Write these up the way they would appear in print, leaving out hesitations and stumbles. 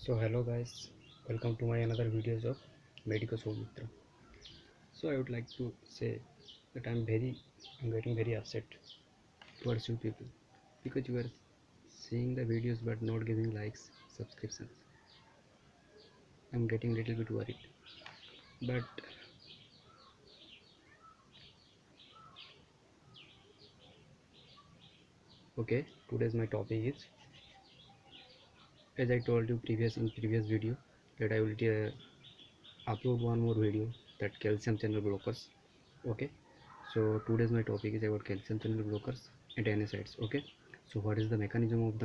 So hello guys, welcome to my another videos of Medico Soumitra. So I would like to say that I'm getting very upset towards you people because you are seeing the videos but not giving likes, subscriptions. I'm getting a little bit worried. But okay, today's my topic is, as I told you previous video, that I will upload one more video, that calcium channel blockers. Okay, so today's my topic is about calcium channel blockers and NSAIDs. Okay, so what is the mechanism of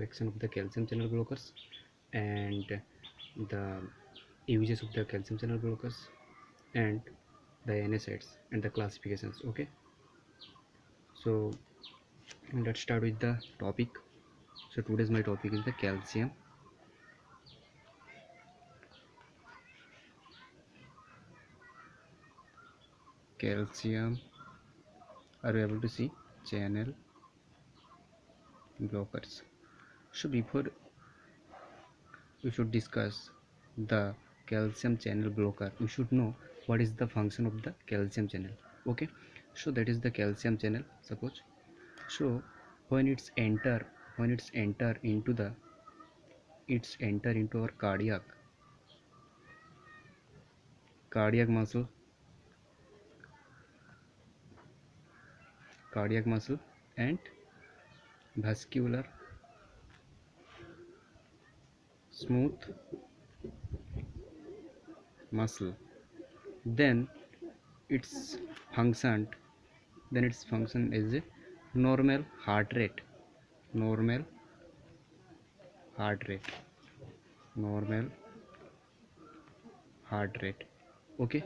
action of the calcium channel blockers and the uses of the calcium channel blockers and the NSAIDs and the classifications. Okay, so let's start with the topic. So today's my topic is the calcium, are you able to see, channel blockers. So before we should discuss the calcium channel blocker, we should know what is the function of the calcium channel. Okay, so that is the calcium channel, suppose. So when it's enter into our cardiac muscle and vascular smooth muscle, then its function its function is a normal heart rate normal heart rate normal heart rate. Okay,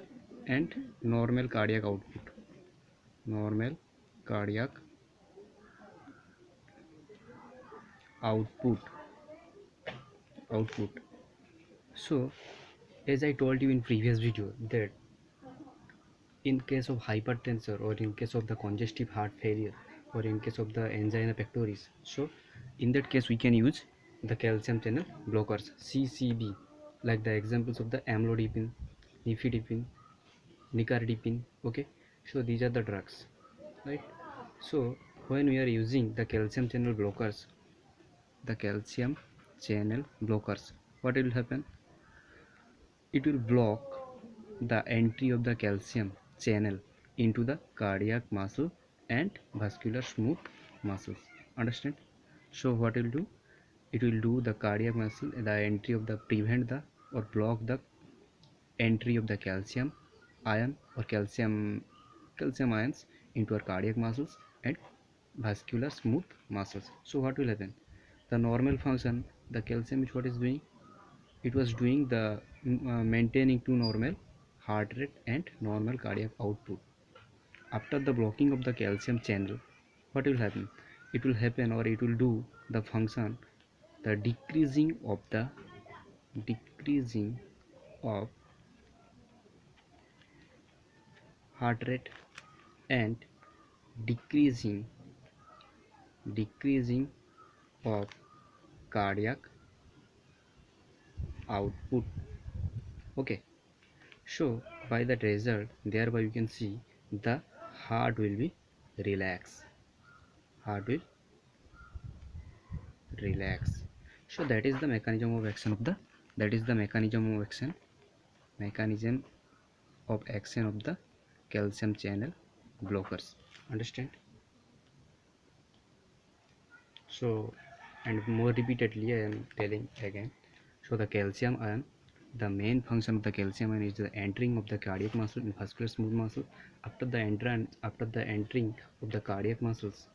and normal cardiac normal cardiac output output. So as I told you in previous video, that in case of hypertension or in case of the congestive heart failure or in case of the angina pectoris, so in that case we can use the calcium channel blockers, CCB, like the examples of the amlodipine, nifedipine, nicardipine. Okay, so these are the drugs, right? So when we are using the calcium channel blockers, what will happen? It will block the entry of the calcium channel into the cardiac muscle and vascular smooth muscles. Understand? So what it will do? It will do the cardiac muscle, the entry of the prevent the or block the entry of the calcium ion or calcium ions into our cardiac muscles and vascular smooth muscles. So what will happen? The normal function, the calcium is what is doing? It was doing the maintaining to normal heart rate and normal cardiac output. After the blocking of the calcium channel, what will happen? It will happen, or it will do the function, the decreasing of heart rate and decreasing of cardiac output. Okay, so by that result, thereby you can see the heart will be relaxed. Heart will relax. So that is the mechanism of action of the mechanism of action of the calcium channel blockers. Understand? So, and more repeatedly I am telling again. So the calcium ion, the main function of the calcium ion is the entering of the cardiac muscle and vascular smooth muscle. After the entering of the cardiac muscles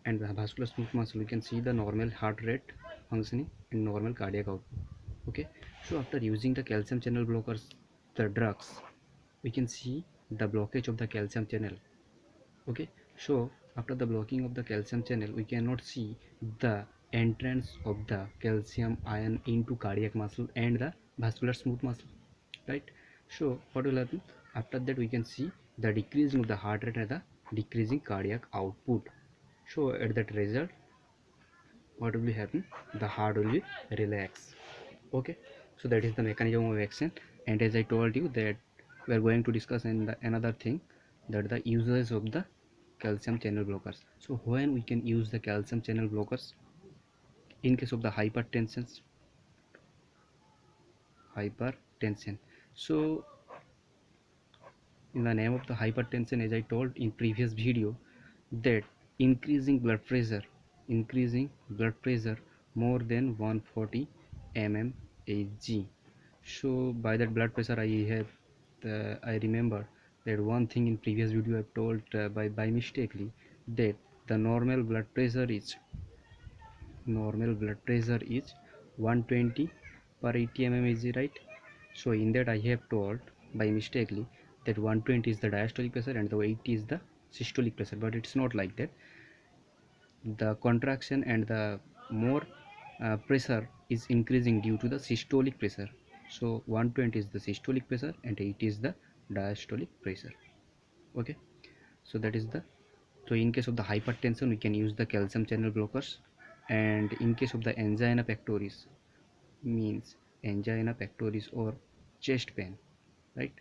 and the vascular smooth muscle, you can see the normal heart rate functioning and normal cardiac output. Okay, so after using the calcium channel blockers, the drugs, we can see the blockage of the calcium channel. Okay, so after the blocking of the calcium channel, we cannot see the entrance of the calcium ion into cardiac muscle and the vascular smooth muscle, right? So what will happen? After that, we can see the decreasing of the heart rate and the decreasing cardiac output. So at that result, what will be happen? The heart will be relax. Okay, so that is the mechanism of action. And as I told you that we are going to discuss another thing, that the uses of the calcium channel blockers. So when we can use the calcium channel blockers? In case of the hypertension. So in the name of the hypertension, as I told in previous video, that increasing blood pressure more than 140 mmHg. So by that blood pressure, I remember that one thing in previous video I've told by mistakenly, that the normal blood pressure is 120 per 80 mmHg, right? So in that I have told by mistakenly that 120 is the diastolic pressure and the 80 is the systolic pressure, but it's not like that. The contraction and the more pressure is increasing due to the systolic pressure. So 120 is the systolic pressure and 80 is the diastolic pressure. Okay, so that is the, so in case of the hypertension we can use the calcium channel blockers. And in case of the angina pectoris, means angina pectoris or chest pain, right?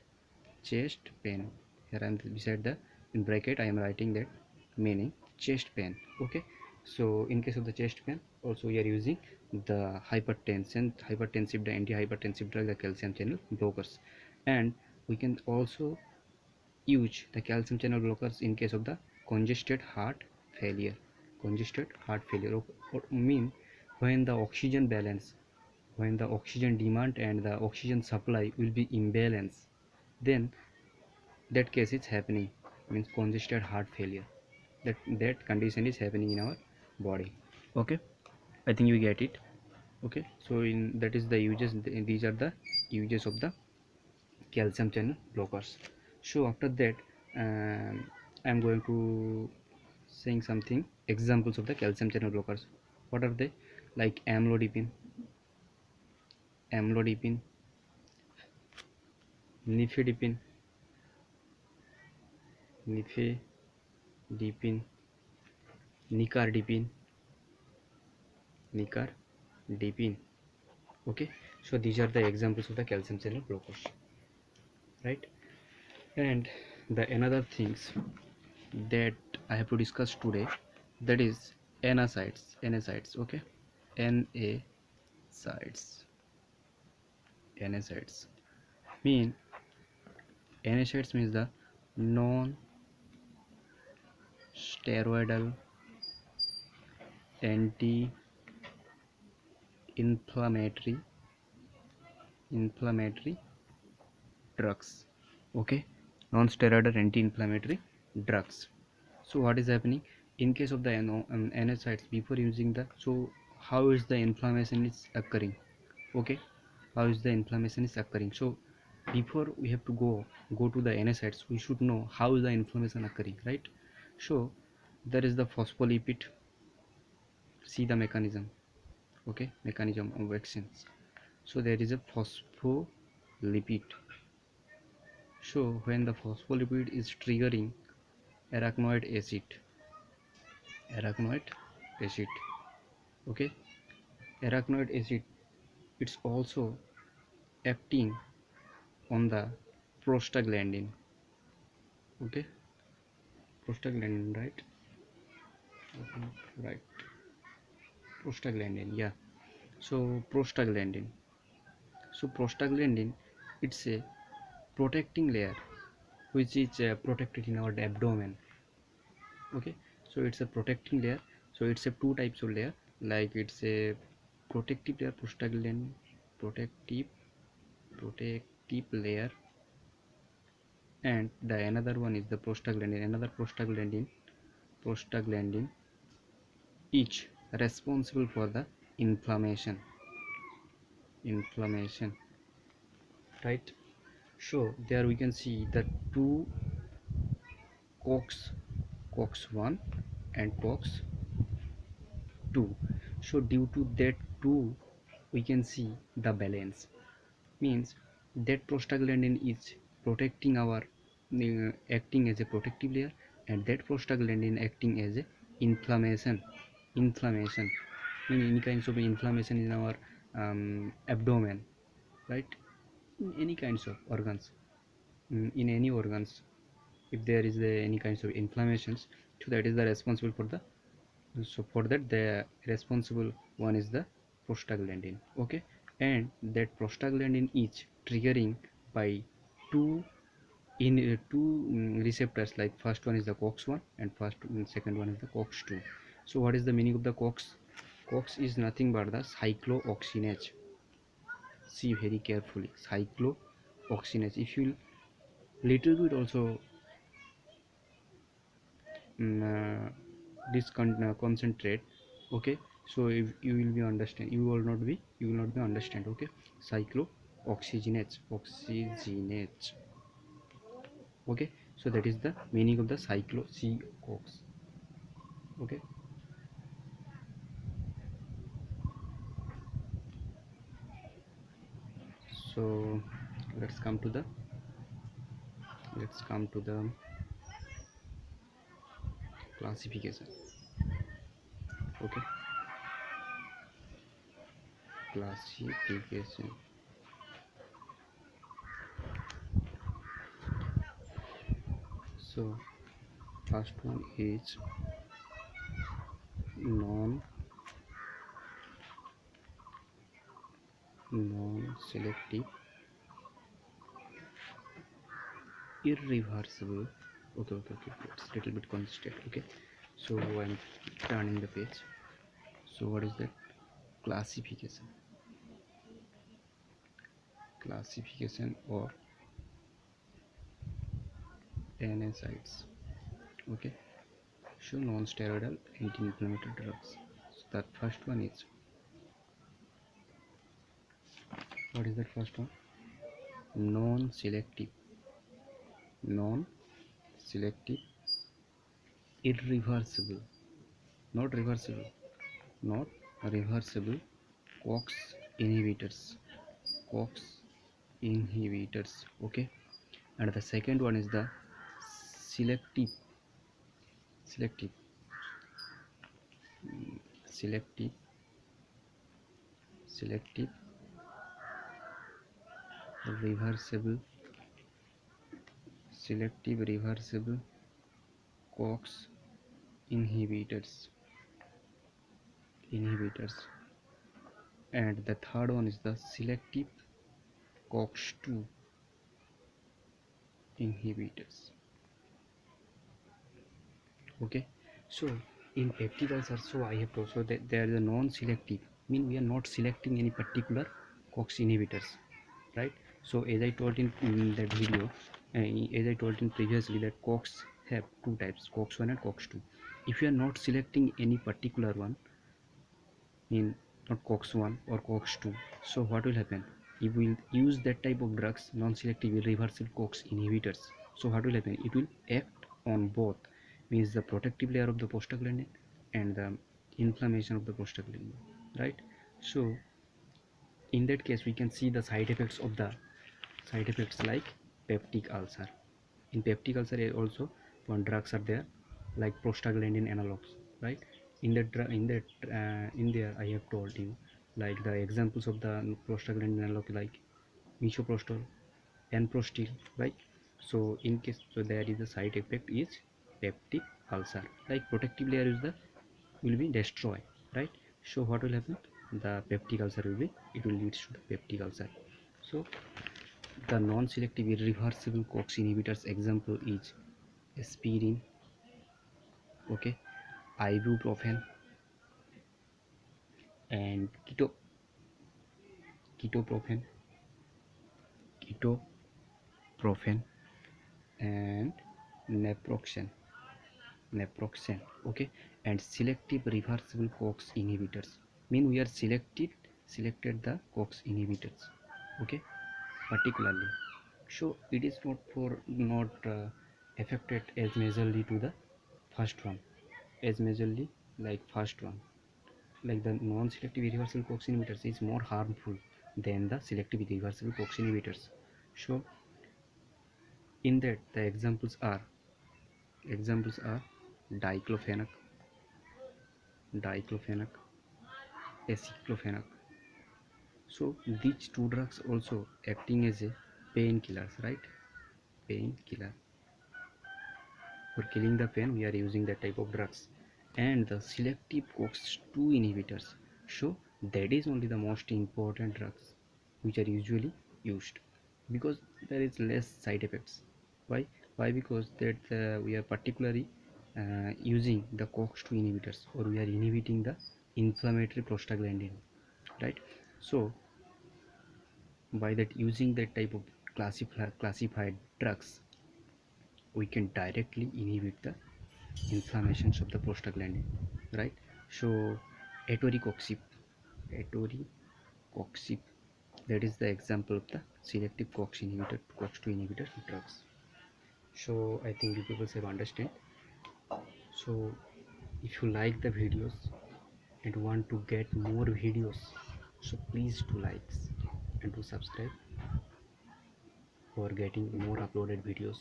Chest pain, here I am beside the, in bracket I am writing that meaning chest pain. Okay, so in case of the chest pain also we are using the hypertensive, the antihypertensive drug, the calcium channel blockers. And we can also use the calcium channel blockers in case of the congested heart failure. Or mean when the oxygen balance, when the oxygen demand and the oxygen supply will be imbalance, then that case is happening, means congested heart failure. That condition is happening in our body. Okay, I think you get it. Okay, so in that is the uses, these are the uses of the calcium channel blockers. So after that, I am going to saying something examples of the calcium channel blockers. What are they? Like amlodipine, nifedipine, nifedipine, nicardipine. Okay, so these are the examples of the calcium channel blockers, right? And the another things that I have to discuss today, that is NSAIDs. Okay, NSAIDs. NSAIDs mean, NSAIDs means the non-steroidal anti-inflammatory drugs. Okay, non-steroidal anti-inflammatory drugs. So what is happening in case of the NSAIDs? Before using the, so how is the inflammation is occurring? Okay, how is the inflammation is occurring? So before we have to go to the NSAIDs, we should know how is the inflammation occurring, right? So there is the phospholipid. See the mechanism. Okay, mechanism of actions. So there is a phospholipid. So when the phospholipid is triggering arachnoid acid, okay, arachnoid acid, it's also acting on the prostaglandin. Okay, prostaglandin, right? Right, prostaglandin, yeah. So prostaglandin, it's a protecting layer which is protected in our abdomen. Okay, so it's a protecting layer. So it's a two types of layer, like it's a protective layer, prostaglandin protective layer, and the another one is the prostaglandin each responsible for the inflammation, right? So there we can see the two COX 1 and COX 2. So due to that two, we can see the balance, means that prostaglandin is protecting our acting as a protective layer, and that prostaglandin acting as a inflammation. any kinds of inflammation in our abdomen, right? In any kinds of organs, in any organs, if there is any kinds of inflammations, so that is the responsible for the, so for that the responsible one is the prostaglandin. Okay, and that prostaglandin is triggering by two receptors, like first one is the COX-1 and second one is the COX-2. So what is the meaning of the COX? COX is nothing but the cyclooxygenase. See very carefully, cyclooxygenase. If you little bit also concentrate, okay, so if you will be understand, you will not be understand. Okay, cyclooxygenase. Okay, so that is the meaning of the COX. Okay, so let's come to the classification. Okay, classification. So first one is non-selective, irreversible. Okay, it's little bit consistent. Okay, so I'm turning the page. So what is that? Classification or NSAIDs. Okay, so non-steroidal anti-inflammatory drugs. So that first one is, what is that first one? Non-selective, irreversible, not reversible, not reversible COX inhibitors. Okay, and the second one is the selective selective selective selective reversible COX inhibitors. And the third one is the selective COX-2 inhibitors. Okay, so in peptide ulcer, so I have to, so that they are the non-selective, mean we are not selecting any particular COX inhibitors, right? So as I told in that video, as I told in previously, that COX have two types, COX-1 and COX-2. If you are not selecting any particular one, in not COX-1 or COX-2, so what will happen? If we use that type of drugs, non-selective irreversible COX inhibitors, so what will happen? It will act on both, means the protective layer of the prostaglandin and the inflammation of the prostaglandin, right? So in that case, we can see the side effects like peptic ulcer. In peptic ulcer also one drugs are there, like prostaglandin analogs, right? In there I have told you, like the examples of the prostaglandin analog, like misoprostol, enprostil, right? So in case, so there is the side effect is peptic ulcer, like protective layer is the will be destroyed, right? So what will happen? The peptic ulcer will be, it will lead to the peptic ulcer. So the non-selective irreversible COX inhibitors example is aspirin, okay, ibuprofen, and ketoprofen, and naproxen, okay, and selective reversible COX inhibitors. Mean we are selected the COX inhibitors, okay, particularly. So it is not affected as majorly to the first one, as majorly like first one, like the non-selective irreversible COX inhibitors is more harmful than the selective irreversible COX inhibitors. So in that the examples are diclofenac, aceclofenac. So these two drugs also acting as a painkillers, right? Painkiller. For killing the pain, we are using that type of drugs. And the selective COX-2 inhibitors. So that is only the most important drugs which are usually used because there is less side effects. Why? Why? Because that we are particularly using the COX-2 inhibitors, or we are inhibiting the inflammatory prostaglandin, right? So by that using that type of classified drugs, we can directly inhibit the inflammations of the prostaglandin, right? So atoricoxib, atoricoxib, that is the example of the selective COX inhibitor, COX-2 inhibitor drugs. So I think you people have understand. So if you like the videos and want to get more videos, so please do likes and do subscribe for getting more uploaded videos.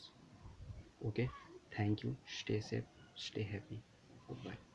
Okay, thank you, stay safe, stay happy, goodbye.